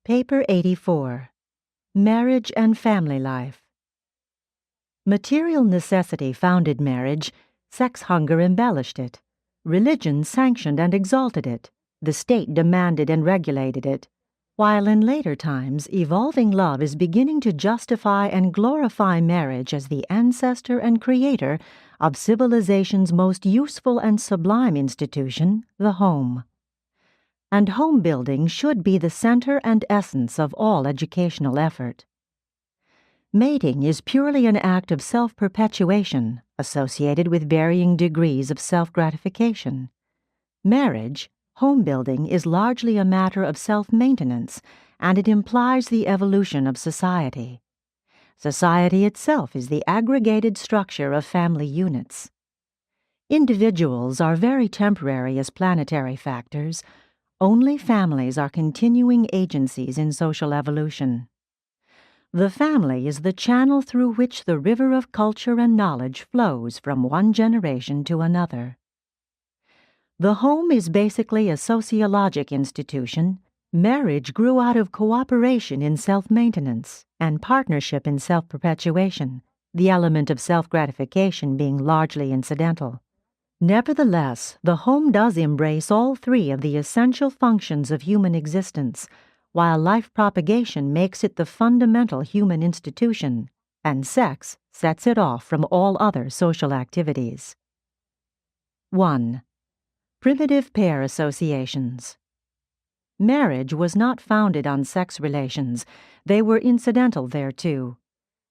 Paper 84. Marriage and Family Life. Material necessity founded marriage, sex hunger embellished it. Religion sanctioned and exalted it. The state demanded and regulated it. While in later times, evolving love is beginning to justify and glorify marriage as the ancestor and creator of civilization's most useful and sublime institution, the home. And home building should be the center and essence of all educational effort. Mating is purely an act of self-perpetuation, associated with varying degrees of self-gratification. Marriage, home building, is largely a matter of self-maintenance, and it implies the evolution of society. Society itself is the aggregated structure of family units. Individuals are very temporary as planetary factors. Only families are continuing agencies in social evolution. The family is the channel through which the river of culture and knowledge flows from one generation to another. The home is basically a sociologic institution. Marriage grew out of cooperation in self-maintenance and partnership in self-perpetuation, the element of self-gratification being largely incidental. Nevertheless, the home does embrace all three of the essential functions of human existence, while life propagation makes it the fundamental human institution, and sex sets it off from all other social activities. 1. Primitive pair associations. Marriage was not founded on sex relations. They were incidental thereto.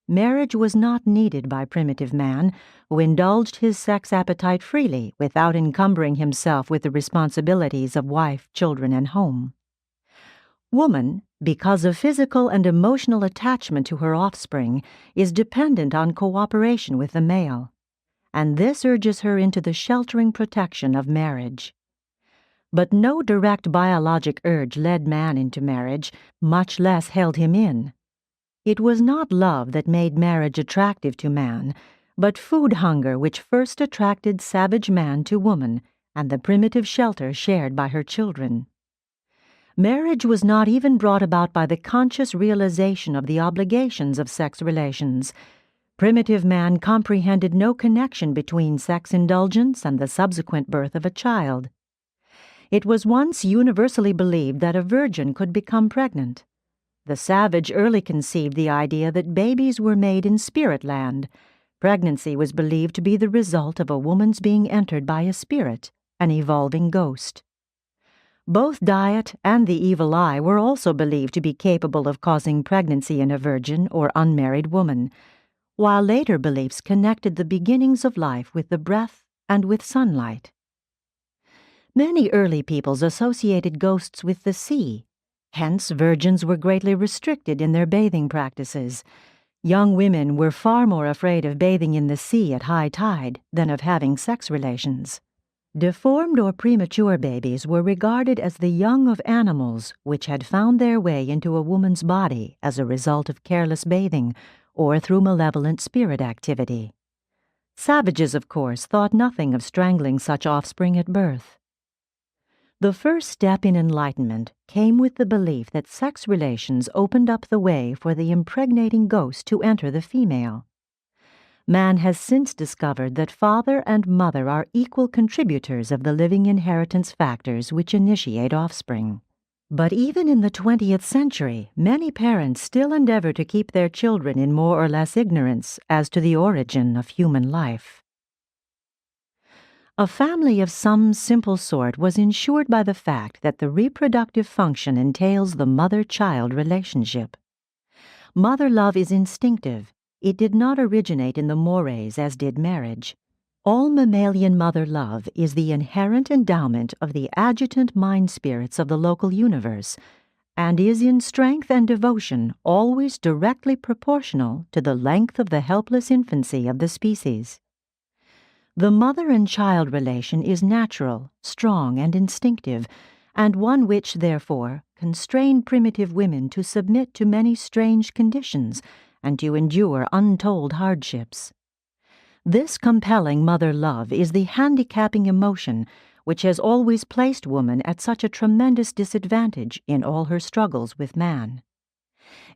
Marriage was not needed by primitive man, who indulged his sex appetite freely without encumbering himself with the responsibilities of wife, children, and home. Woman, because of physical and emotional attachment to her offspring, is dependent on cooperation with the male, and this urges her into the sheltering protection of marriage. But no direct biologic urge led man into marriage, much less held him in. It was not love that made marriage attractive to man, but food hunger which first attracted savage man to woman and the primitive shelter shared by her children. Marriage was not even brought about by the conscious realization of the obligations of sex relations. Primitive man comprehended no connection between sex indulgence and the subsequent birth of a child. It was once universally believed that a virgin could become pregnant. The savage early conceived the idea that babies were made in spirit land. Pregnancy was believed to be the result of a woman's being entered by a spirit, an evolving ghost. Both diet and the evil eye were also believed to be capable of causing pregnancy in a virgin or unmarried woman, while later beliefs connected the beginnings of life with the breath and with sunlight. Many early peoples associated ghosts with the sea. Hence, virgins were greatly restricted in their bathing practices. Young women were far more afraid of bathing in the sea at high tide than of having sex relations. Deformed or premature babies were regarded as the young of animals which had found their way into a woman's body as a result of careless bathing or through malevolent spirit activity. Savages, of course, thought nothing of strangling such offspring at birth. The first step in enlightenment came with the belief that sex relations opened up the way for the impregnating ghost to enter the female. Man has since discovered that father and mother are equal contributors of the living inheritance factors which initiate offspring. But even in the 20th century, many parents still endeavor to keep their children in more or less ignorance as to the origin of human life. A family of some simple sort was ensured by the fact that the reproductive function entails the mother-child relationship. Mother love is instinctive. It did not originate in the mores as did marriage. All mammalian mother love is the inherent endowment of the adjutant mind spirits of the local universe, and is in strength and devotion always directly proportional to the length of the helpless infancy of the species. The mother and child relation is natural, strong, and instinctive, and one which, therefore, constrained primitive women to submit to many strange conditions and to endure untold hardships. This compelling mother love is the handicapping emotion which has always placed woman at such a tremendous disadvantage in all her struggles with man.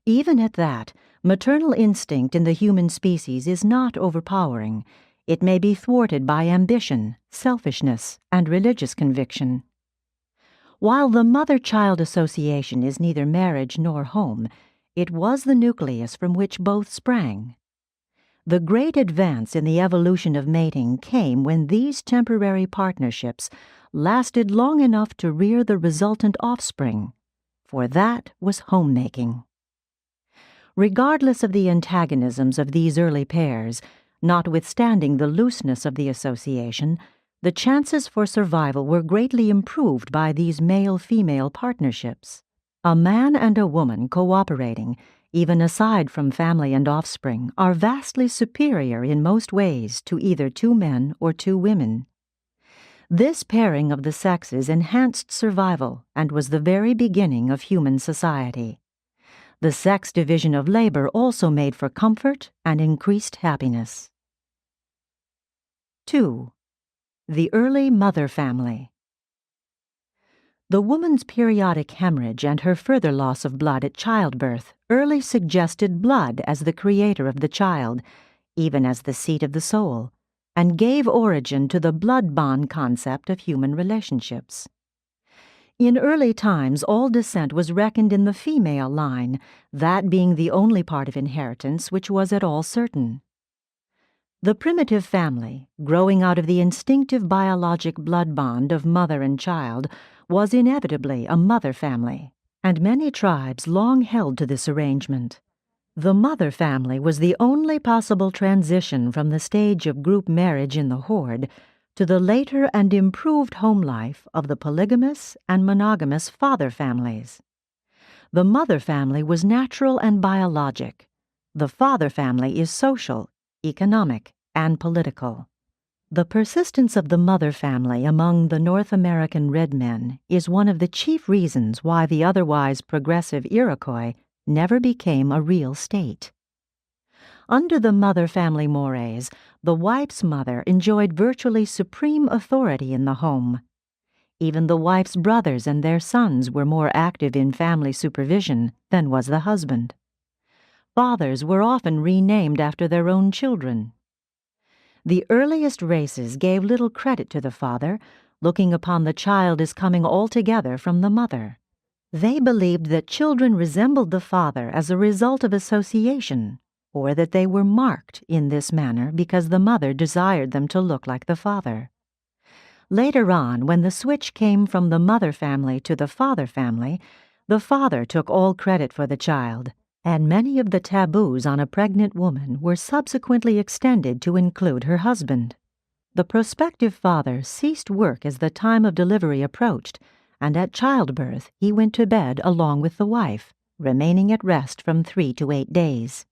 Even at that, maternal instinct in the human species is not overpowering. It may be thwarted by ambition, selfishness, and religious conviction. While the mother-child association is neither marriage nor home, it was the nucleus from which both sprang. The great advance in the evolution of mating came when these temporary partnerships lasted long enough to rear the resultant offspring, for that was homemaking. Regardless of the antagonisms of these early pairs, notwithstanding the looseness of the association, the chances for survival were greatly improved by these male-female partnerships. A man and a woman cooperating, even aside from family and offspring, are vastly superior in most ways to either two men or two women. This pairing of the sexes enhanced survival and was the very beginning of human society. The sex division of labor also made for comfort and increased happiness. 2. The early mother family. The woman's periodic hemorrhage and her further loss of blood at childbirth early suggested blood as the creator of the child, even as the seat of the soul, and gave origin to the blood bond concept of human relationships. In early times, all descent was reckoned in the female line, that being the only part of inheritance which was at all certain. The primitive family, growing out of the instinctive biologic blood bond of mother and child, was inevitably a mother family, and many tribes long held to this arrangement. The mother family was the only possible transition from the stage of group marriage in the horde to the later and improved home life of the polygamous and monogamous father families. The mother family was natural and biologic. The father family is social, economic, and political. The persistence of the mother family among the North American red men is one of the chief reasons why the otherwise progressive Iroquois never became a real state. Under the mother family mores, the wife's mother enjoyed virtually supreme authority in the home. Even the wife's brothers and their sons were more active in family supervision than was the husband. Fathers were often renamed after their own children. The earliest races gave little credit to the father, looking upon the child as coming altogether from the mother. They believed that children resembled the father as a result of association, or that they were marked in this manner because the mother desired them to look like the father. Later on, when the switch came from the mother family to the father took all credit for the child, and many of the taboos on a pregnant woman were subsequently extended to include her husband. The prospective father ceased work as the time of delivery approached, and at childbirth he went to bed along with the wife, remaining at rest from 3 to 8 days.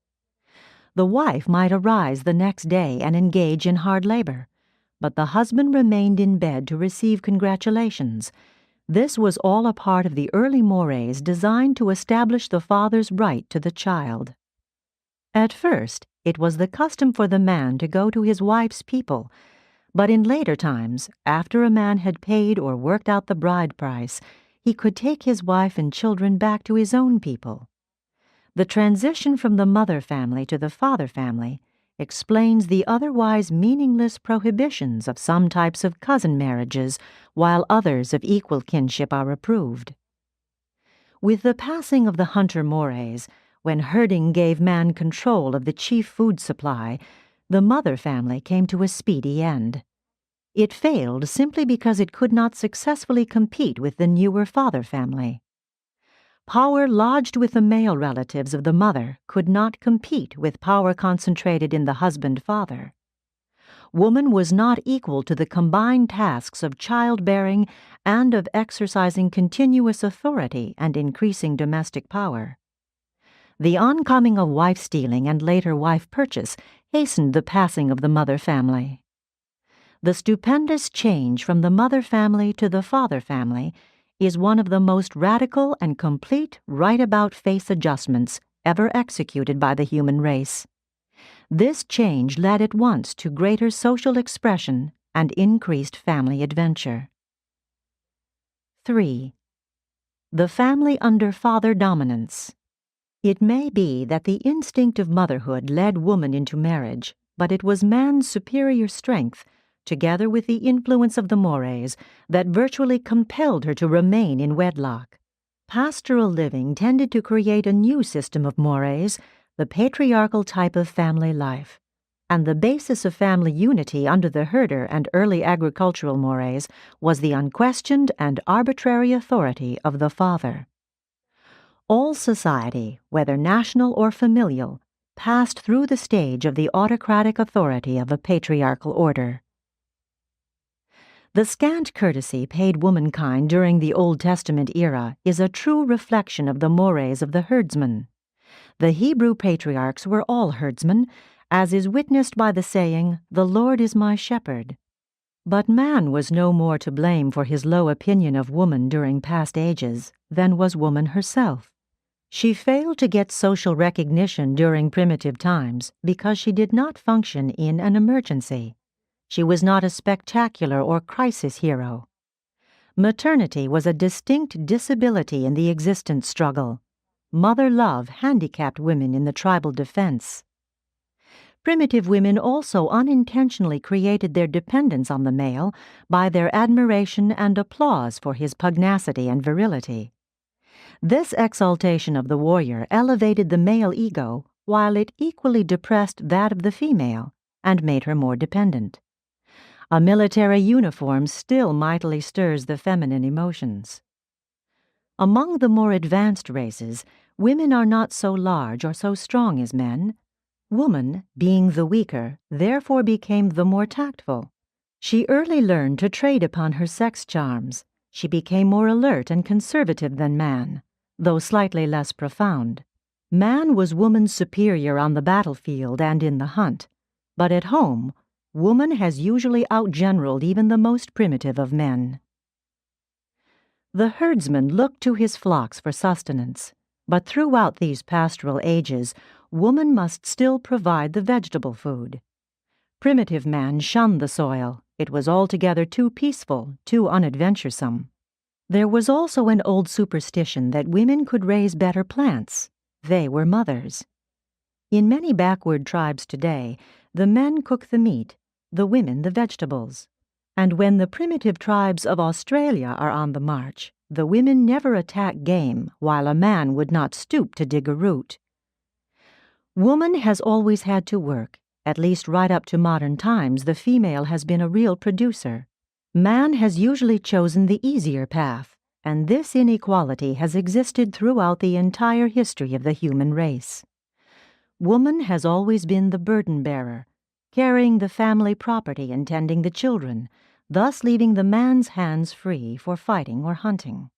The wife might arise the next day and engage in hard labor, but the husband remained in bed to receive congratulations. This was all a part of the early mores designed to establish the father's right to the child. At first, it was the custom for the man to go to his wife's people, but in later times, after a man had paid or worked out the bride price, he could take his wife and children back to his own people. The transition from the mother family to the father family explains the otherwise meaningless prohibitions of some types of cousin marriages, while others of equal kinship are approved. With the passing of the hunter mores, when herding gave man control of the chief food supply, the mother family came to a speedy end. It failed simply because it could not successfully compete with the newer father family. Power lodged with the male relatives of the mother could not compete with power concentrated in the husband-father. Woman was not equal to the combined tasks of childbearing and of exercising continuous authority and increasing domestic power. The oncoming of wife-stealing and later wife-purchase hastened the passing of the mother family. The stupendous change from the mother family to the father family is one of the most radical and complete right-about-face adjustments ever executed by the human race. This change led at once to greater social expression and increased family adventure. 3. The family under father dominance. It may be that the instinct of motherhood led woman into marriage, but it was man's superior strength, together with the influence of the mores, that virtually compelled her to remain in wedlock. Pastoral living tended to create a new system of mores, the patriarchal type of family life. And the basis of family unity under the herder and early agricultural mores was the unquestioned and arbitrary authority of the father. All society, whether national or familial, passed through the stage of the autocratic authority of a patriarchal order. The scant courtesy paid womankind during the Old Testament era is a true reflection of the mores of the herdsman. The Hebrew patriarchs were all herdsmen, as is witnessed by the saying, "The Lord is my shepherd." But man was no more to blame for his low opinion of woman during past ages than was woman herself. She failed to get social recognition during primitive times because she did not function in an emergency. She was not a spectacular or crisis hero. Maternity was a distinct disability in the existence struggle. Mother love handicapped women in the tribal defense. Primitive women also unintentionally created their dependence on the male by their admiration and applause for his pugnacity and virility. This exaltation of the warrior elevated the male ego, while it equally depressed that of the female and made her more dependent. A military uniform still mightily stirs the feminine emotions. Among the more advanced races, women are not so large or so strong as men. Woman, being the weaker, therefore became the more tactful. She early learned to trade upon her sex charms. She became more alert and conservative than man, though slightly less profound. Man was woman's superior on the battlefield and in the hunt, but at home, woman has usually outgeneraled even the most primitive of men. The herdsman looked to his flocks for sustenance, but throughout these pastoral ages, woman must still provide the vegetable food. Primitive man shunned the soil. It was altogether too peaceful, too unadventuresome. There was also an old superstition that women could raise better plants. They were mothers. In many backward tribes today, the men cook the meat, the women the vegetables. And when the primitive tribes of Australia are on the march, the women never attack game, while a man would not stoop to dig a root. Woman has always had to work. At least right up to modern times, the female has been a real producer. Man has usually chosen the easier path, and this inequality has existed throughout the entire history of the human race. Woman has always been the burden bearer, carrying the family property and tending the children, thus leaving the man's hands free for fighting or hunting.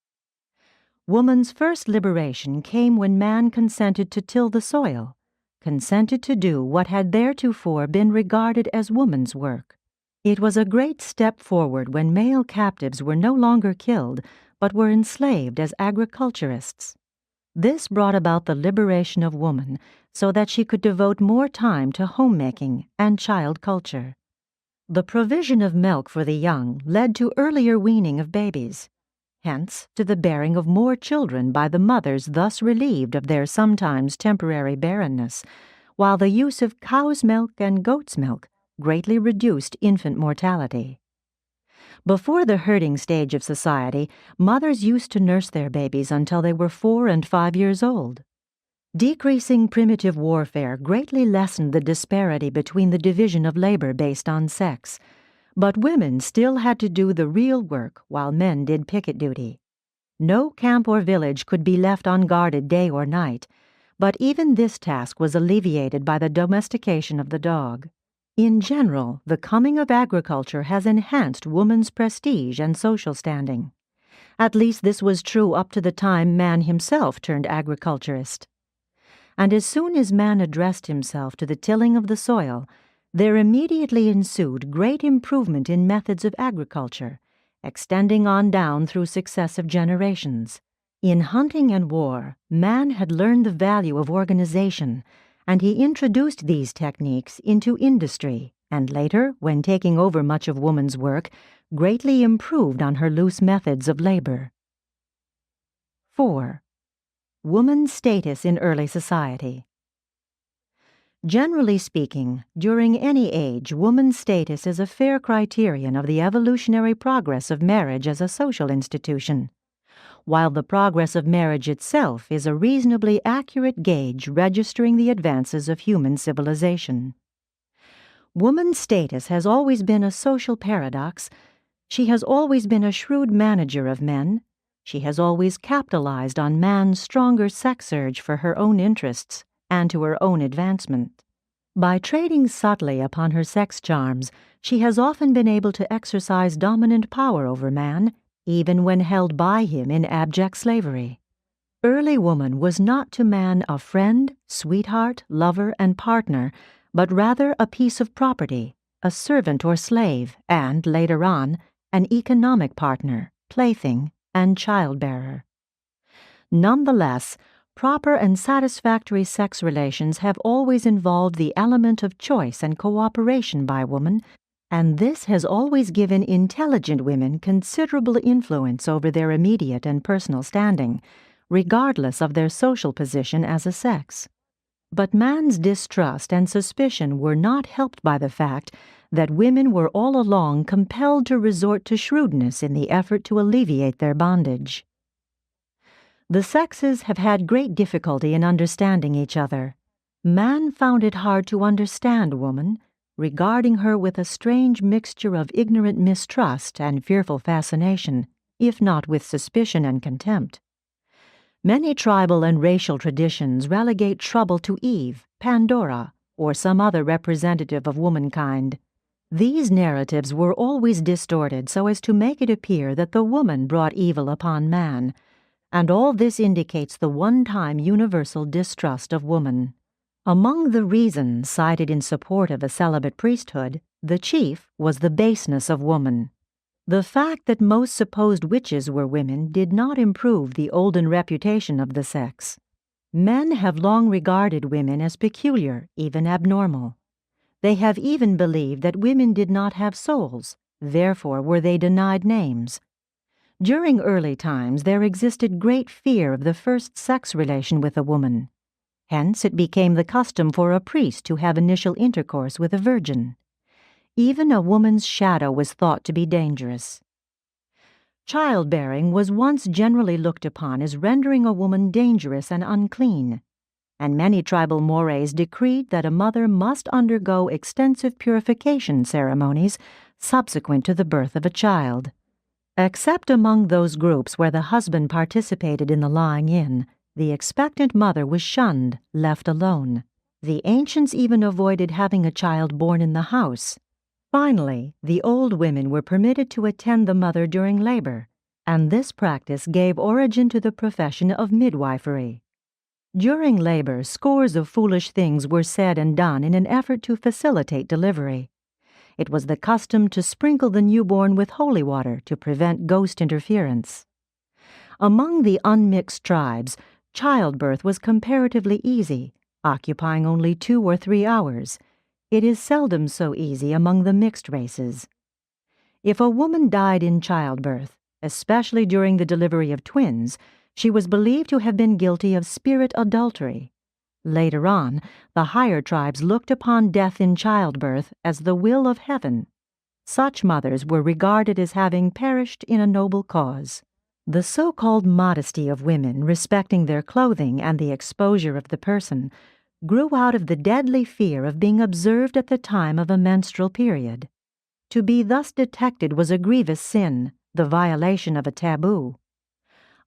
Woman's first liberation came when man consented to till the soil, consented to do what had theretofore been regarded as woman's work. It was a great step forward when male captives were no longer killed, but were enslaved as agriculturists. This brought about the liberation of woman so that she could devote more time to homemaking and child culture. The provision of milk for the young led to earlier weaning of babies, hence to the bearing of more children by the mothers thus relieved of their sometimes temporary barrenness, while the use of cow's milk and goat's milk greatly reduced infant mortality. Before the herding stage of society, mothers used to nurse their babies until they were 4 and 5 years old. Decreasing primitive warfare greatly lessened the disparity between the division of labor based on sex, but women still had to do the real work while men did picket duty. No camp or village could be left unguarded day or night, but even this task was alleviated by the domestication of the dog. In general, the coming of agriculture has enhanced woman's prestige and social standing. At least this was true up to the time man himself turned agriculturist. And as soon as man addressed himself to the tilling of the soil, there immediately ensued great improvement in methods of agriculture, extending on down through successive generations. In hunting and war, man had learned the value of organization, and he introduced these techniques into industry, and later, when taking over much of woman's work, greatly improved on her loose methods of labor. 4. Woman's status in early society. Generally speaking, during any age, woman's status is a fair criterion of the evolutionary progress of marriage as a social institution, while the progress of marriage itself is a reasonably accurate gauge registering the advances of human civilization. Woman's status has always been a social paradox. She has always been a shrewd manager of men. She has always capitalized on man's stronger sex urge for her own interests and to her own advancement. By trading subtly upon her sex charms, she has often been able to exercise dominant power over man, even when held by him in abject slavery. Early woman was not to man a friend, sweetheart, lover, and partner, but rather a piece of property, a servant or slave, and, later on, an economic partner, plaything, and childbearer. Nonetheless, proper and satisfactory sex relations have always involved the element of choice and cooperation by woman, and this has always given intelligent women considerable influence over their immediate and personal standing, regardless of their social position as a sex. But man's distrust and suspicion were not helped by the fact that women were all along compelled to resort to shrewdness in the effort to alleviate their bondage. The sexes have had great difficulty in understanding each other. Man found it hard to understand woman, regarding her with a strange mixture of ignorant mistrust and fearful fascination, if not with suspicion and contempt. Many tribal and racial traditions relegate trouble to Eve, Pandora, or some other representative of womankind. These narratives were always distorted so as to make it appear that the woman brought evil upon man, and all this indicates the one-time universal distrust of woman. Among the reasons cited in support of a celibate priesthood, the chief was the baseness of woman. The fact that most supposed witches were women did not improve the olden reputation of the sex. Men have long regarded women as peculiar, even abnormal. They have even believed that women did not have souls, therefore were they denied names. During early times, there existed great fear of the first sex relation with a woman. Hence, it became the custom for a priest to have initial intercourse with a virgin. Even a woman's shadow was thought to be dangerous. Childbearing was once generally looked upon as rendering a woman dangerous and unclean, and many tribal mores decreed that a mother must undergo extensive purification ceremonies subsequent to the birth of a child. Except among those groups where the husband participated in the lying-in, the expectant mother was shunned, left alone. The ancients even avoided having a child born in the house. Finally, the old women were permitted to attend the mother during labor, and this practice gave origin to the profession of midwifery. During labor, scores of foolish things were said and done in an effort to facilitate delivery. It was the custom to sprinkle the newborn with holy water to prevent ghost interference. Among the unmixed tribes, childbirth was comparatively easy, occupying only 2 or 3 hours. It is seldom so easy among the mixed races. If a woman died in childbirth, especially during the delivery of twins, she was believed to have been guilty of spirit adultery. Later on, the higher tribes looked upon death in childbirth as the will of heaven. Such mothers were regarded as having perished in a noble cause. The so-called modesty of women respecting their clothing and the exposure of the person grew out of the deadly fear of being observed at the time of a menstrual period. To be thus detected was a grievous sin, the violation of a taboo.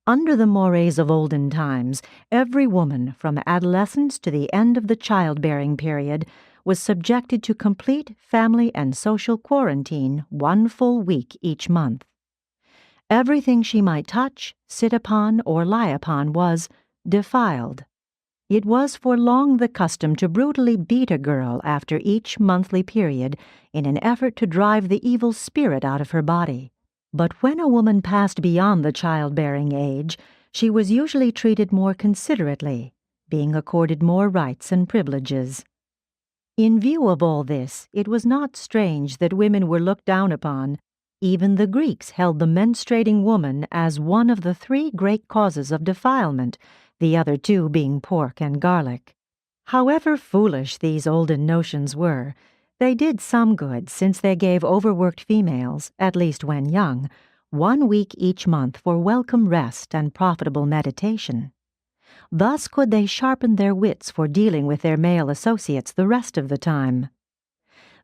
Under the mores of olden times, every woman, from adolescence to the end of the childbearing period, was subjected to complete family and social quarantine 1 full week each month. Everything she might touch, sit upon, or lie upon was defiled. It was for long the custom to brutally beat a girl after each monthly period in an effort to drive the evil spirit out of her body. But when a woman passed beyond the childbearing age, she was usually treated more considerately, being accorded more rights and privileges. In view of all this, it was not strange that women were looked down upon, Even the Greeks held the menstruating woman as one of the three great causes of defilement, the other two being pork and garlic. However foolish these olden notions were, they did some good, since they gave overworked females, at least when young, 1 week each month for welcome rest and profitable meditation. Thus could they sharpen their wits for dealing with their male associates the rest of the time.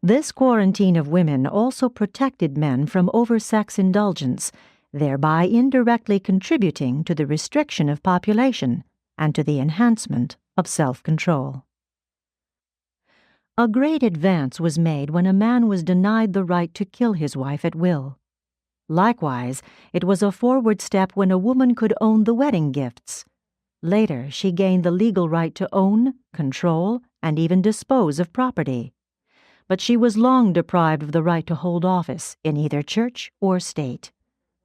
This quarantine of women also protected men from oversex indulgence, thereby indirectly contributing to the restriction of population and to the enhancement of self-control. A great advance was made when a man was denied the right to kill his wife at will. Likewise, it was a forward step when a woman could own the wedding gifts. Later, she gained the legal right to own, control, and even dispose of property. But she was long deprived of the right to hold office in either church or state.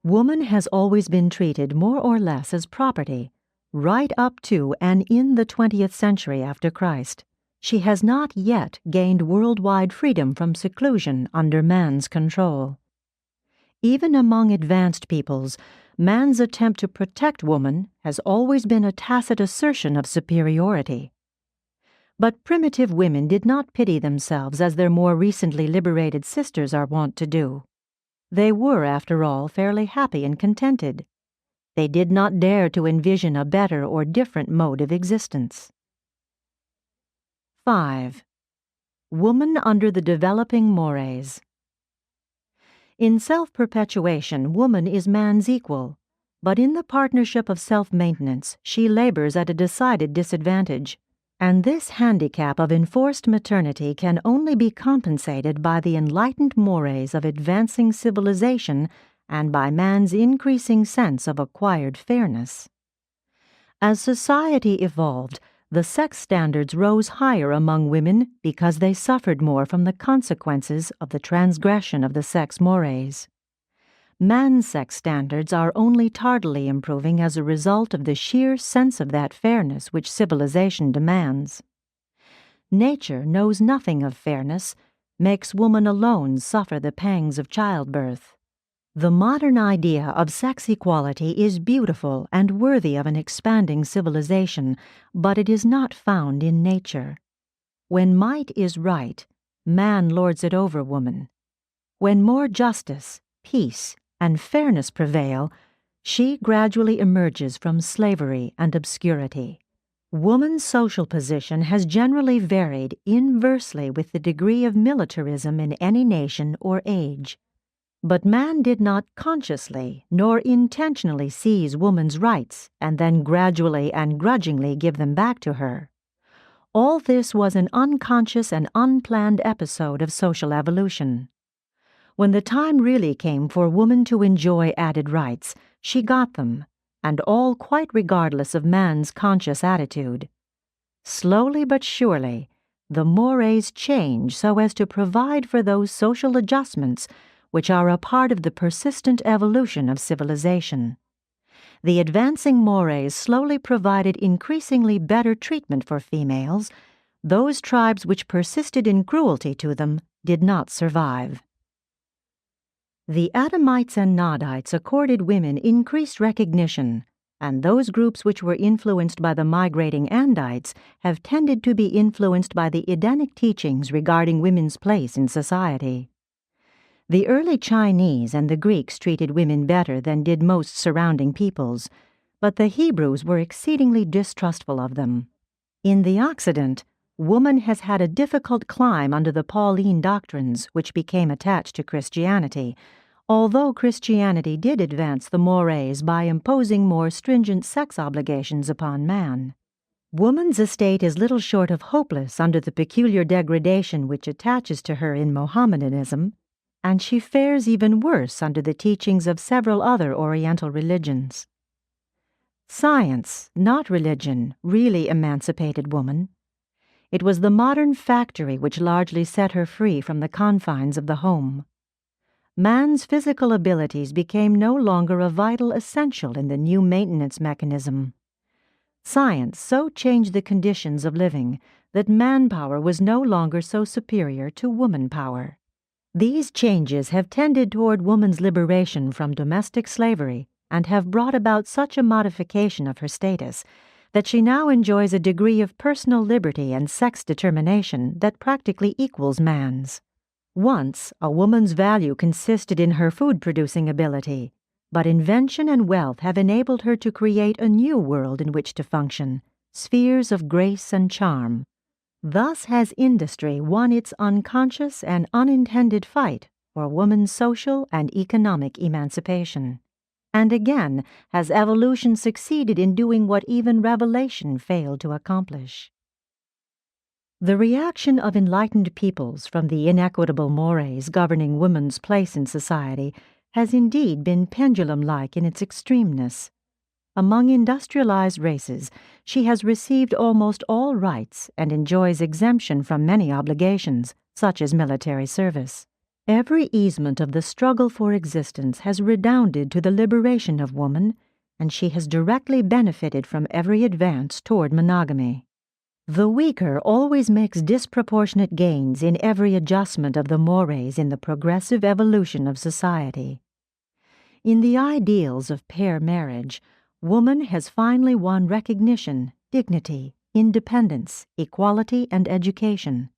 Woman has always been treated more or less as property, right up to and in the 20th century after Christ. She has not yet gained worldwide freedom from seclusion under man's control. Even among advanced peoples, man's attempt to protect woman has always been a tacit assertion of superiority. But primitive women did not pity themselves as their more recently liberated sisters are wont to do. They were, after all, fairly happy and contented. They did not dare to envision a better or different mode of existence. 5. Woman under the developing mores. In self-perpetuation, woman is man's equal, but in the partnership of self-maintenance, she labors at a decided disadvantage. And this handicap of enforced maternity can only be compensated by the enlightened mores of advancing civilization and by man's increasing sense of acquired fairness. As society evolved, the sex standards rose higher among women because they suffered more from the consequences of the transgression of the sex mores. Man's sex standards are only tardily improving as a result of the sheer sense of that fairness which civilization demands. Nature knows nothing of fairness, makes woman alone suffer the pangs of childbirth. The modern idea of sex equality is beautiful and worthy of an expanding civilization, but it is not found in nature. When might is right, man lords it over woman. When more justice, peace, and fairness prevail, she gradually emerges from slavery and obscurity. Woman's social position has generally varied inversely with the degree of militarism in any nation or age. But man did not consciously nor intentionally seize woman's rights and then gradually and grudgingly give them back to her. All this was an unconscious and unplanned episode of social evolution. When the time really came for woman to enjoy added rights, she got them, and all quite regardless of man's conscious attitude. Slowly but surely, the mores change so as to provide for those social adjustments which are a part of the persistent evolution of civilization. The advancing mores slowly provided increasingly better treatment for females. Those tribes which persisted in cruelty to them did not survive. The Adamites and Nodites accorded women increased recognition, and those groups which were influenced by the migrating Andites have tended to be influenced by the Edenic teachings regarding women's place in society. The early Chinese and the Greeks treated women better than did most surrounding peoples, but the Hebrews were exceedingly distrustful of them. In the Occident, woman has had a difficult climb under the Pauline doctrines which became attached to Christianity, although Christianity did advance the mores by imposing more stringent sex obligations upon man. Woman's estate is little short of hopeless under the peculiar degradation which attaches to her in Mohammedanism, and she fares even worse under the teachings of several other Oriental religions. Science, not religion, really emancipated woman. It was the modern factory which largely set her free from the confines of the home. Man's physical abilities became no longer a vital essential in the new maintenance mechanism. Science so changed the conditions of living that manpower was no longer so superior to woman power. These changes have tended toward woman's liberation from domestic slavery and have brought about such a modification of her status that she now enjoys a degree of personal liberty and sex determination that practically equals man's. Once, a woman's value consisted in her food-producing ability, but invention and wealth have enabled her to create a new world in which to function, spheres of grace and charm. Thus has industry won its unconscious and unintended fight for woman's social and economic emancipation. And again has evolution succeeded in doing what even revelation failed to accomplish. The reaction of enlightened peoples from the inequitable mores governing woman's place in society has indeed been pendulum-like in its extremeness. Among industrialized races, she has received almost all rights and enjoys exemption from many obligations, such as military service. Every easement of the struggle for existence has redounded to the liberation of woman, and she has directly benefited from every advance toward monogamy. The weaker always makes disproportionate gains in every adjustment of the mores in the progressive evolution of society. In the ideals of pair marriage, woman has finally won recognition, dignity, independence, equality, and education.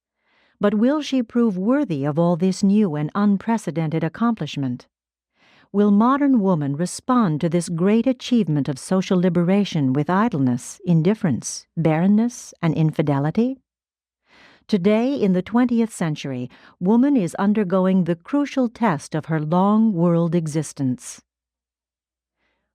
But will she prove worthy of all this new and unprecedented accomplishment? Will modern woman respond to this great achievement of social liberation with idleness, indifference, barrenness, and infidelity? Today, in the 20th century, woman is undergoing the crucial test of her long world existence.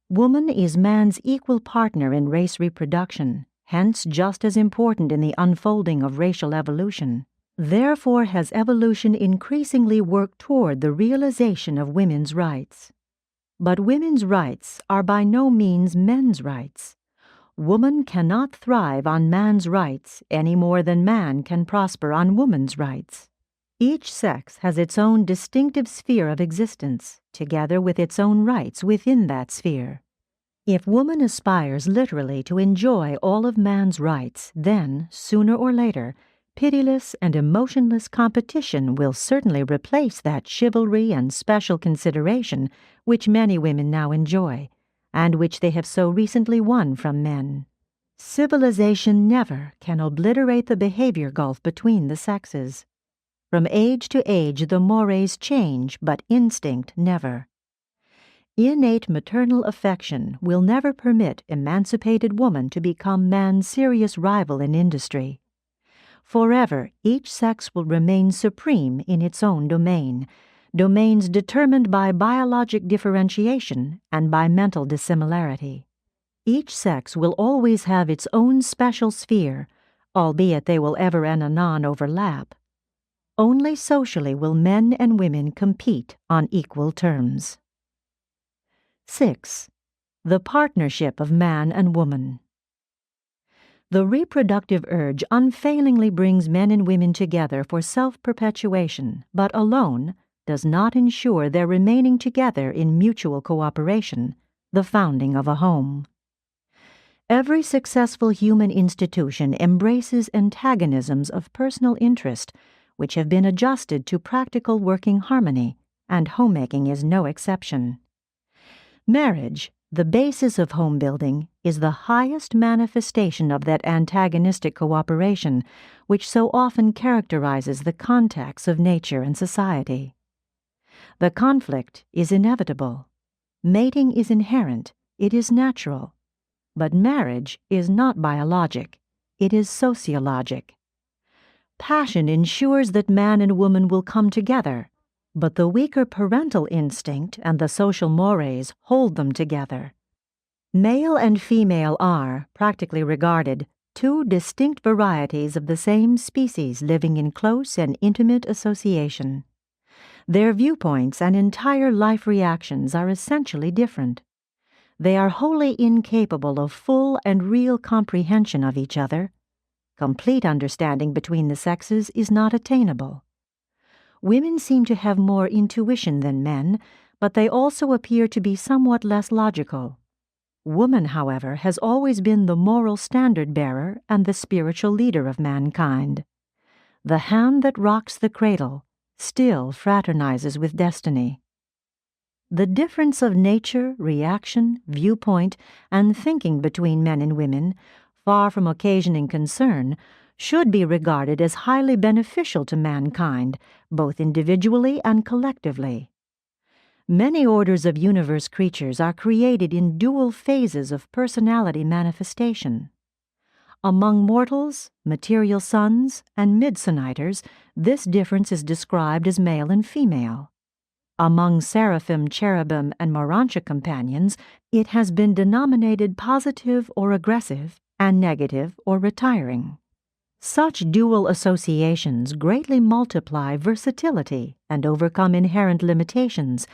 Woman is man's equal partner in race reproduction, hence just as important in the unfolding of racial evolution. Therefore has evolution increasingly worked toward the realization of women's rights. But women's rights are by no means men's rights. Woman cannot thrive on man's rights any more than man can prosper on woman's rights. Each sex has its own distinctive sphere of existence, together with its own rights within that sphere. If woman aspires literally to enjoy all of man's rights, then, sooner or later, pitiless and emotionless competition will certainly replace that chivalry and special consideration which many women now enjoy, and which they have so recently won from men. Civilization never can obliterate the behavior gulf between the sexes. From age to age the mores change, but instinct never. Innate maternal affection will never permit emancipated woman to become man's serious rival in industry. Forever, each sex will remain supreme in its own domain, domains determined by biologic differentiation and by mental dissimilarity. Each sex will always have its own special sphere, albeit they will ever and anon overlap. Only socially will men and women compete on equal terms. 6. The partnership of man and woman. The reproductive urge unfailingly brings men and women together for self-perpetuation, but alone does not ensure their remaining together in mutual cooperation, the founding of a home. Every successful human institution embraces antagonisms of personal interest, which have been adjusted to practical working harmony, and homemaking is no exception. Marriage, the basis of home building, is the highest manifestation of that antagonistic cooperation which so often characterizes the contacts of nature and society. The conflict is inevitable. Mating is inherent, it is natural. But marriage is not biologic, it is sociologic. Passion ensures that man and woman will come together, but the weaker parental instinct and the social mores hold them together. Male and female are, practically regarded, two distinct varieties of the same species living in close and intimate association. Their viewpoints and entire life reactions are essentially different. They are wholly incapable of full and real comprehension of each other. Complete understanding between the sexes is not attainable. Women seem to have more intuition than men, but they also appear to be somewhat less logical. Woman, however, has always been the moral standard-bearer and the spiritual leader of mankind. The hand that rocks the cradle still fraternizes with destiny. The difference of nature, reaction, viewpoint, and thinking between men and women, far from occasioning concern, should be regarded as highly beneficial to mankind, both individually and collectively. Many orders of universe creatures are created in dual phases of personality manifestation. Among mortals, material sons, and mid-soniters, this difference is described as male and female. Among seraphim, cherubim, and Urantia companions, it has been denominated positive or aggressive and negative or retiring. Such dual associations greatly multiply versatility and overcome inherent limitations,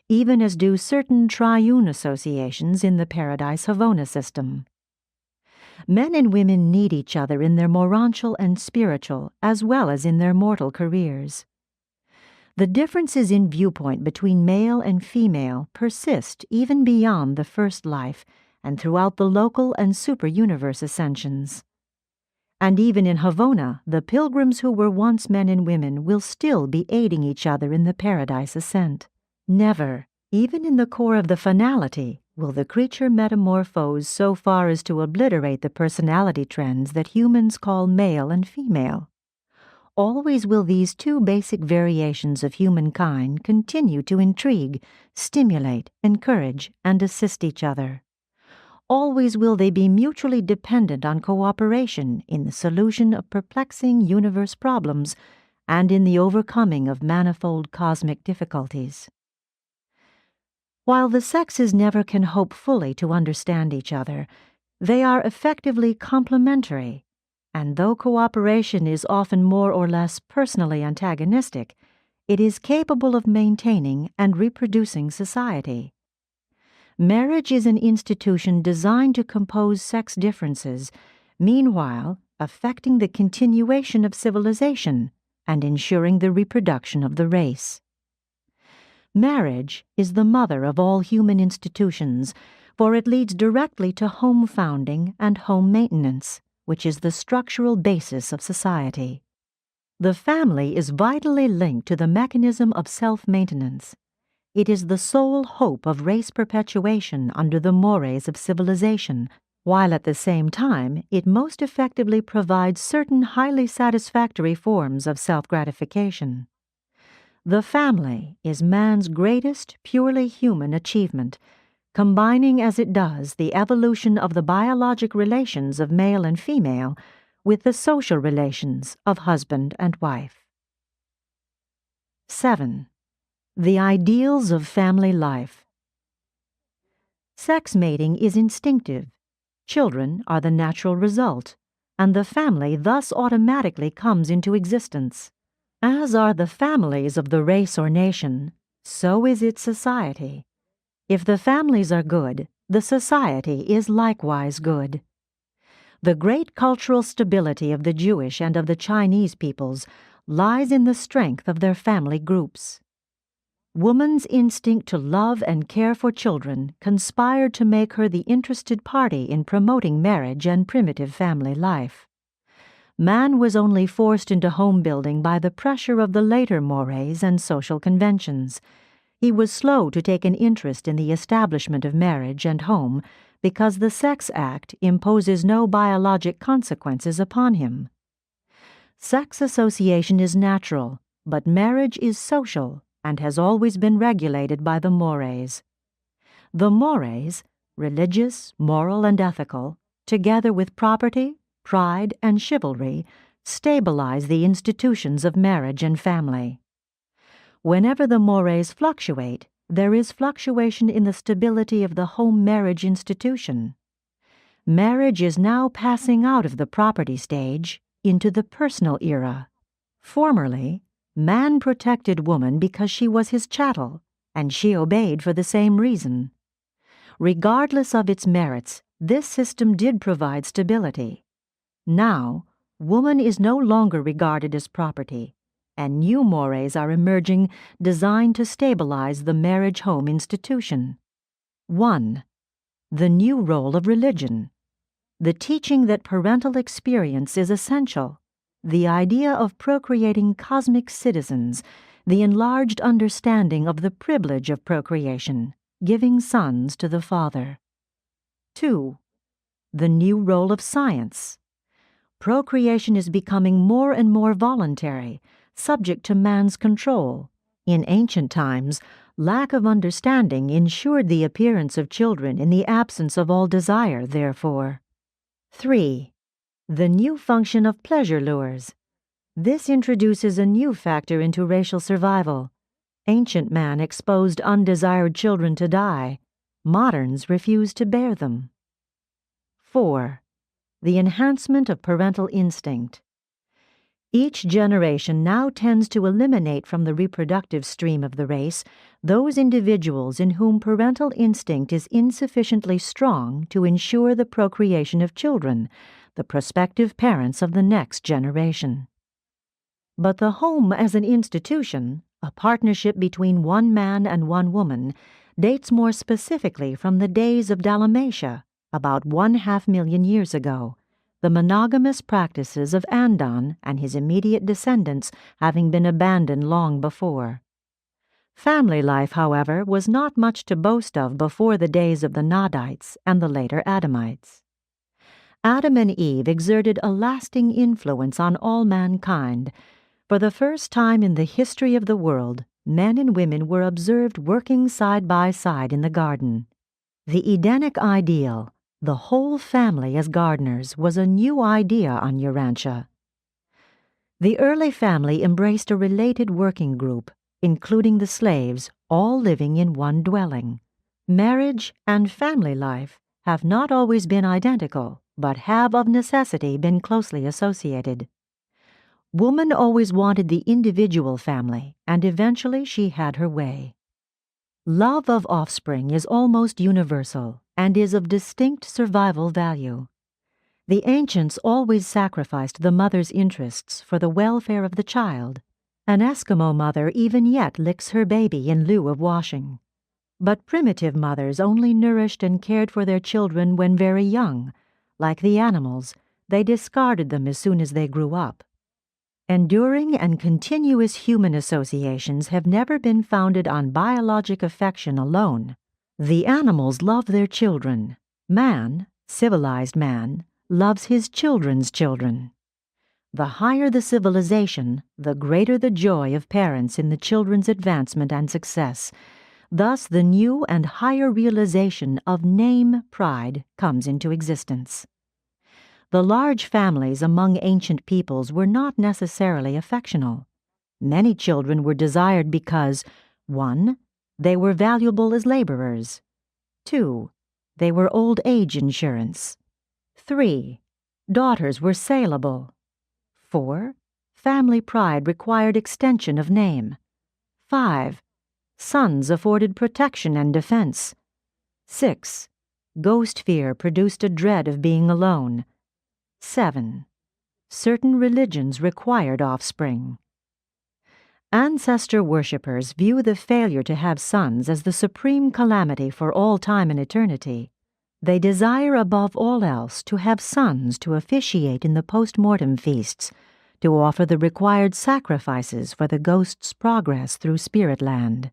even as do certain triune associations in the Paradise Havona system. Men and women need each other in their morontial and spiritual, as well as in their mortal careers. The differences in viewpoint between male and female persist even beyond the first life and throughout the local and super-universe ascensions. And even in Havona, the pilgrims who were once men and women will still be aiding each other in the paradise ascent. Never, even in the core of the finality, will the creature metamorphose so far as to obliterate the personality trends that humans call male and female. Always will these two basic variations of humankind continue to intrigue, stimulate, encourage, and assist each other. Always will they be mutually dependent on cooperation in the solution of perplexing universe problems and in the overcoming of manifold cosmic difficulties. While the sexes never can hope fully to understand each other, they are effectively complementary, and though cooperation is often more or less personally antagonistic, it is capable of maintaining and reproducing society. Marriage is an institution designed to compose sex differences, meanwhile affecting the continuation of civilization and ensuring the reproduction of the race. Marriage is the mother of all human institutions, for it leads directly to home founding and home maintenance, which is the structural basis of society. The family is vitally linked to the mechanism of self-maintenance. It is the sole hope of race perpetuation under the mores of civilization, while at the same time it most effectively provides certain highly satisfactory forms of self-gratification. The family is man's greatest purely human achievement, combining as it does the evolution of the biologic relations of male and female with the social relations of husband and wife. 7. The ideals of family life. Sex mating is instinctive. Children are the natural result, and the family thus automatically comes into existence. As are the families of the race or nation, so is its society. If the families are good, the society is likewise good. The great cultural stability of the Jewish and of the Chinese peoples lies in the strength of their family groups. Woman's instinct to love and care for children conspired to make her the interested party in promoting marriage and primitive family life. Man was only forced into home building by the pressure of the later mores and social conventions. He was slow to take an interest in the establishment of marriage and home because the Sex Act imposes no biologic consequences upon him. Sex association is natural, but marriage is social and has always been regulated by the mores. The mores, religious, moral, and ethical, together with property, pride, and chivalry, stabilize the institutions of marriage and family. Whenever the mores fluctuate, there is fluctuation in the stability of the home marriage institution. Marriage is now passing out of the property stage into the personal era. Formerly, man protected woman because she was his chattel, and she obeyed for the same reason. Regardless of its merits, this system did provide stability. Now, woman is no longer regarded as property, and new mores are emerging designed to stabilize the marriage-home institution. 1. The new role of religion. The teaching that parental experience is essential. The idea of procreating cosmic citizens, the enlarged understanding of the privilege of procreation, giving sons to the father. 2. The new role of science. Procreation is becoming more and more voluntary, subject to man's control. In ancient times, lack of understanding ensured the appearance of children in the absence of all desire, therefore. 3. The new function of pleasure lures. This introduces a new factor into racial survival. Ancient man exposed undesired children to die. Moderns refuse to bear them. 4. The enhancement of parental instinct. Each generation now tends to eliminate from the reproductive stream of the race those individuals in whom parental instinct is insufficiently strong to ensure the procreation of children, the prospective parents of the next generation. But the home as an institution, a partnership between one man and one woman, dates more specifically from the days of Dalmatia, about 500,000 years ago, the monogamous practices of Andon and his immediate descendants having been abandoned long before. Family life, however, was not much to boast of before the days of the Nadites and the later Adamites. Adam and Eve exerted a lasting influence on all mankind. For the first time in the history of the world, men and women were observed working side by side in the garden. The Edenic ideal, the whole family as gardeners, was a new idea on Urantia. The early family embraced a related working group, including the slaves, all living in one dwelling. Marriage and family life have not always been identical, but have of necessity been closely associated. Woman always wanted the individual family, and eventually she had her way. Love of offspring is almost universal and is of distinct survival value. The ancients always sacrificed the mother's interests for the welfare of the child. An Eskimo mother even yet licks her baby in lieu of washing. But primitive mothers only nourished and cared for their children when very young. Like the animals, they discarded them as soon as they grew up. Enduring and continuous human associations have never been founded on biologic affection alone. The animals love their children. Man, civilized man, loves his children's children. The higher the civilization, the greater the joy of parents in the children's advancement and success. Thus the new and higher realization of name pride comes into existence. The large families among ancient peoples were not necessarily affectional. Many children were desired because 1. They were valuable as laborers. 2. They were old age insurance. 3. Daughters were saleable. 4. Family pride required extension of name. 5. Sons afforded protection and defense. 6. Ghost fear produced a dread of being alone. 7. Certain religions required offspring. Ancestor worshippers view the failure to have sons as the supreme calamity for all time and eternity. They desire above all else to have sons to officiate in the post-mortem feasts, to offer the required sacrifices for the ghost's progress through spirit land.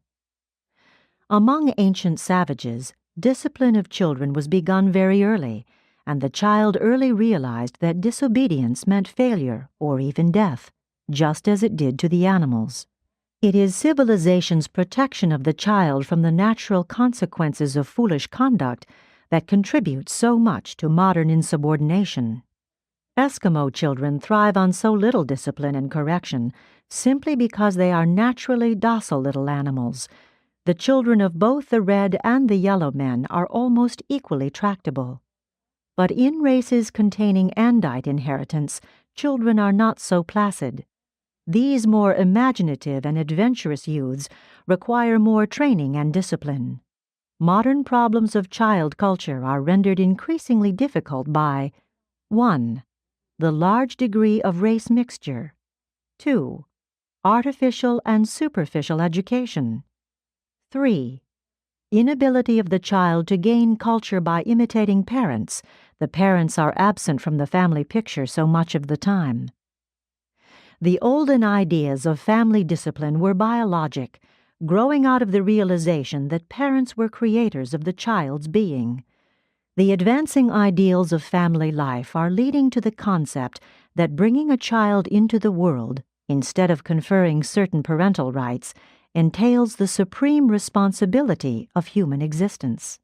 Among ancient savages, discipline of children was begun very early, and the child early realized that disobedience meant failure or even death, just as it did to the animals. It is civilization's protection of the child from the natural consequences of foolish conduct that contributes so much to modern insubordination. Eskimo children thrive on so little discipline and correction simply because they are naturally docile little animals. The children of both the red and the yellow men are almost equally tractable. But in races containing Andite inheritance, children are not so placid. These more imaginative and adventurous youths require more training and discipline. Modern problems of child culture are rendered increasingly difficult by 1. The large degree of race mixture. 2. Artificial and superficial education. 3. Inability of the child to gain culture by imitating parents. The parents are absent from the family picture so much of the time. The olden ideas of family discipline were biologic, growing out of the realization that parents were creators of the child's being. The advancing ideals of family life are leading to the concept that bringing a child into the world, instead of conferring certain parental rights, entails the supreme responsibility of human existence.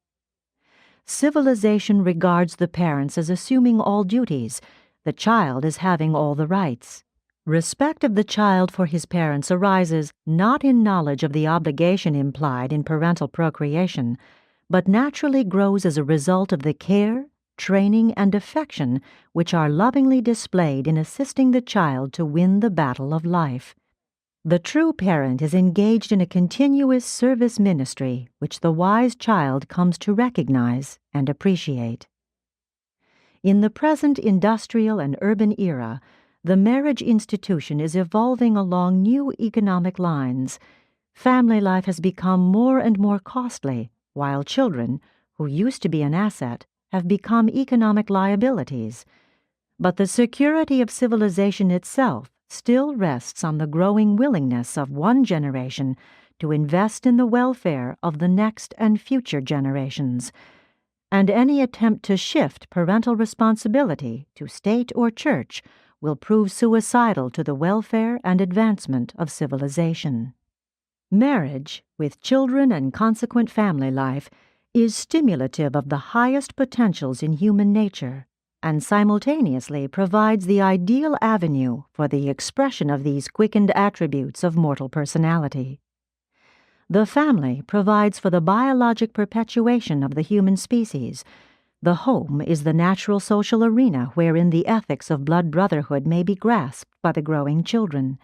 Civilization regards the parents as assuming all duties, the child as having all the rights. Respect of the child for his parents arises not in knowledge of the obligation implied in parental procreation, but naturally grows as a result of the care, training, and affection which are lovingly displayed in assisting the child to win the battle of life. The true parent is engaged in a continuous service ministry which the wise child comes to recognize and appreciate. In the present industrial and urban era, the marriage institution is evolving along new economic lines. Family life has become more and more costly, while children, who used to be an asset, have become economic liabilities. But the security of civilization itself still rests on the growing willingness of one generation to invest in the welfare of the next and future generations. And any attempt to shift parental responsibility to state or church will prove suicidal to the welfare and advancement of civilization. Marriage, with children and consequent family life, is stimulative of the highest potentials in human nature, and simultaneously provides the ideal avenue for the expression of these quickened attributes of mortal personality. The family provides for the biologic perpetuation of the human species. The home is the natural social arena wherein the ethics of blood brotherhood may be grasped by the growing children.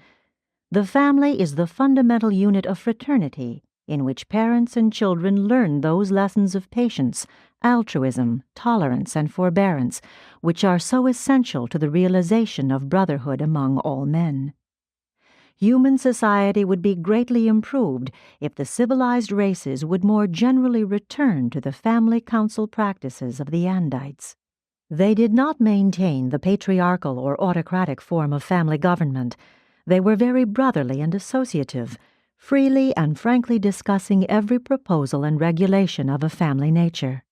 The family is the fundamental unit of fraternity, in which parents and children learn those lessons of patience, altruism, tolerance, and forbearance, which are so essential to the realization of brotherhood among all men. Human society would be greatly improved if the civilized races would more generally return to the family council practices of the Andites. They did not maintain the patriarchal or autocratic form of family government. They were very brotherly and associative, freely and frankly discussing every proposal and regulation of a family nature.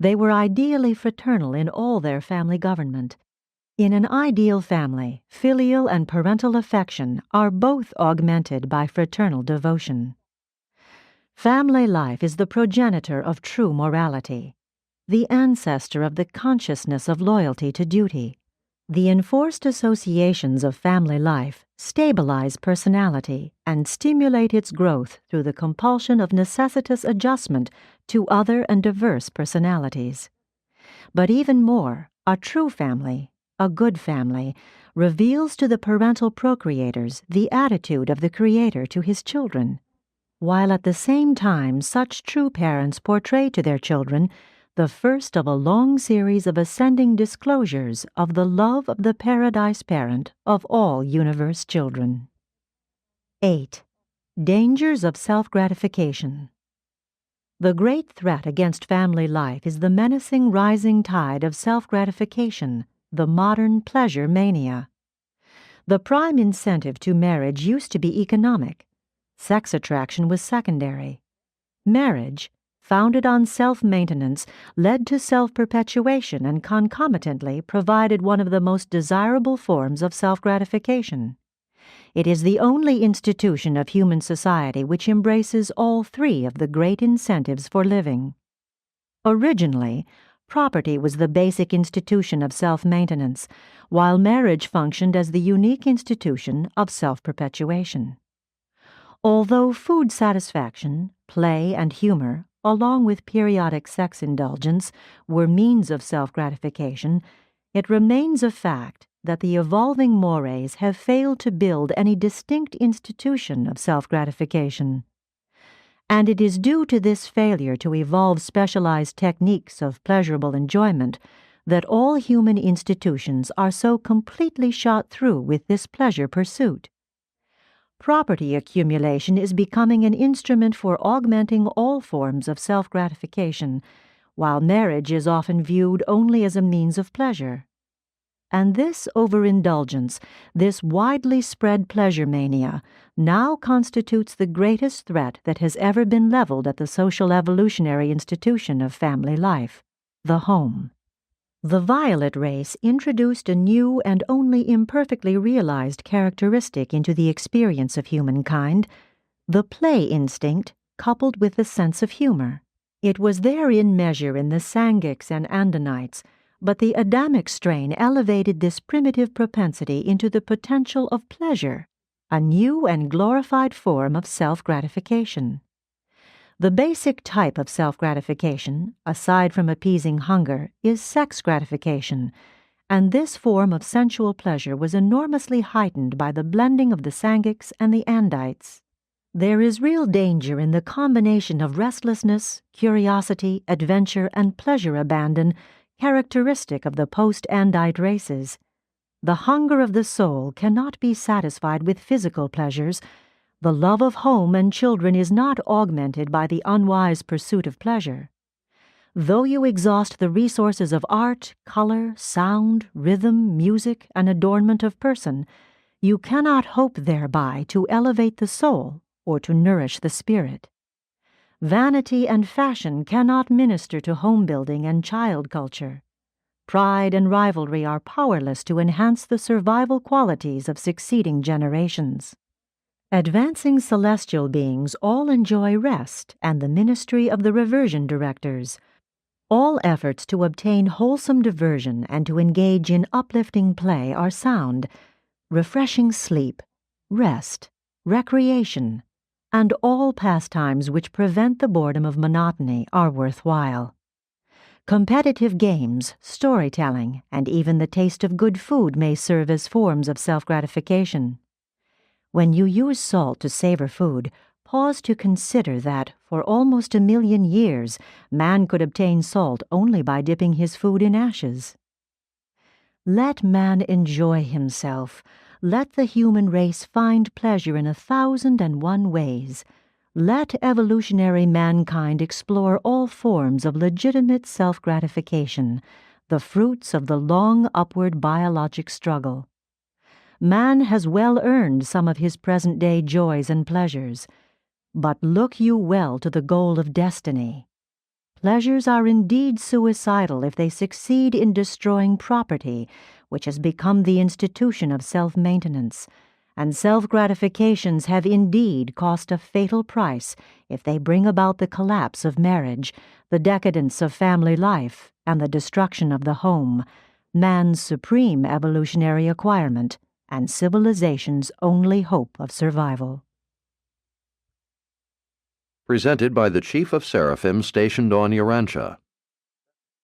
They were ideally fraternal in all their family government. In an ideal family, filial and parental affection are both augmented by fraternal devotion. Family life is the progenitor of true morality, the ancestor of the consciousness of loyalty to duty. The enforced associations of family life stabilize personality and stimulate its growth through the compulsion of necessitous adjustment to other and diverse personalities. But even more, a true family, a good family, reveals to the parental procreators the attitude of the Creator to his children, while at the same time such true parents portray to their children the first of a long series of ascending disclosures of the love of the Paradise Parent of all universe children. 8. Dangers of self-gratification. The great threat against family life is the menacing rising tide of self-gratification, the modern pleasure mania. The prime incentive to marriage used to be economic. Sex attraction was secondary. Marriage, founded on self-maintenance, led to self-perpetuation and concomitantly provided one of the most desirable forms of self-gratification. It is the only institution of human society which embraces all three of the great incentives for living. Originally, property was the basic institution of self-maintenance, while marriage functioned as the unique institution of self-perpetuation. Although food satisfaction, play, and humor, along with periodic sex indulgence, were means of self-gratification, it remains a fact that the evolving mores have failed to build any distinct institution of self-gratification. And it is due to this failure to evolve specialized techniques of pleasurable enjoyment that all human institutions are so completely shot through with this pleasure pursuit. Property accumulation is becoming an instrument for augmenting all forms of self-gratification, while marriage is often viewed only as a means of pleasure. And this overindulgence, this widely spread pleasure mania, now constitutes the greatest threat that has ever been leveled at the social evolutionary institution of family life, the home. The violet race introduced a new and only imperfectly realized characteristic into the experience of humankind, the play instinct coupled with the sense of humor. It was there in measure in the Sangics and Andonites, but the Adamic strain elevated this primitive propensity into the potential of pleasure, a new and glorified form of self-gratification. The basic type of self-gratification, aside from appeasing hunger, is sex gratification, and this form of sensual pleasure was enormously heightened by the blending of the Sangics and the Andites. There is real danger in the combination of restlessness, curiosity, adventure, and pleasure abandon characteristic of the post-Andite races. The hunger of the soul cannot be satisfied with physical pleasures. The love of home and children is not augmented by the unwise pursuit of pleasure. Though you exhaust the resources of art, color, sound, rhythm, music, and adornment of person, you cannot hope thereby to elevate the soul or to nourish the spirit. Vanity and fashion cannot minister to home building and child culture. Pride and rivalry are powerless to enhance the survival qualities of succeeding generations. Advancing celestial beings all enjoy rest and the ministry of the reversion directors. All efforts to obtain wholesome diversion and to engage in uplifting play are sound. Refreshing sleep, rest, recreation, and all pastimes which prevent the boredom of monotony are worthwhile. Competitive games, storytelling, and even the taste of good food may serve as forms of self-gratification. When you use salt to savor food, pause to consider that, for almost 1,000,000 years, man could obtain salt only by dipping his food in ashes. Let man enjoy himself. Let the human race find pleasure in 1,001 ways. Let evolutionary mankind explore all forms of legitimate self-gratification, the fruits of the long upward biologic struggle. Man has well earned some of his present-day joys and pleasures, but look you well to the goal of destiny. Pleasures are indeed suicidal if they succeed in destroying property, which has become the institution of self-maintenance, and self-gratifications have indeed cost a fatal price if they bring about the collapse of marriage, the decadence of family life, and the destruction of the home, man's supreme evolutionary acquirement, and civilization's only hope of survival. Presented by the Chief of Seraphim stationed on Urantia.